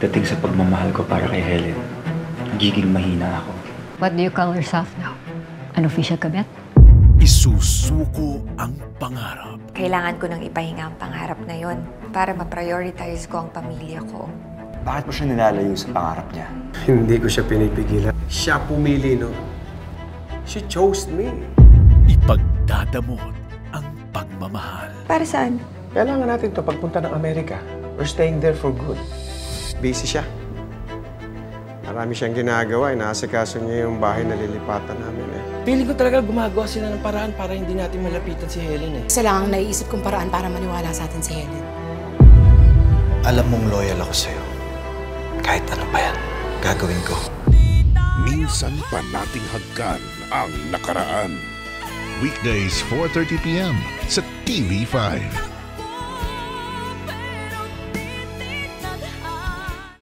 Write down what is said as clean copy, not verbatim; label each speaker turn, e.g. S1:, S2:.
S1: Dating sa pagmamahal ko para kay Helen, nagiging mahina ako.
S2: What do you call yourself now? An official kabet?
S3: Isusuko ang pangarap.
S4: Kailangan ko nang ipahinga ang pangarap na yon para ma-prioritize ko ang pamilya ko.
S5: Bakit mo siya nilalayo sa pangarap niya?
S6: Hindi ko siya pinipigilan. Siya pumili, no? She chose me.
S3: Ipagdadamot ang pagmamahal.
S4: Para saan?
S6: Kailangan natin to pagpunta ng Amerika. We're staying there for good. Busy siya. Marami siyang ginagawa. Inaasikaso niya yung bahay na lilipatan namin eh.
S7: Feeling ko talaga gumagawa sila ng paraan para hindi natin malapitan si Helen eh.
S8: Isa lang ang naiisip kong paraan para maniwala sa atin si Helen.
S5: Alam mong loyal ako sa'yo. Kahit ano pa yan, gagawin ko.
S9: Minsan pa nating hagkan ang nakaraan.
S10: Weekdays 4:30 p.m. sa TV5.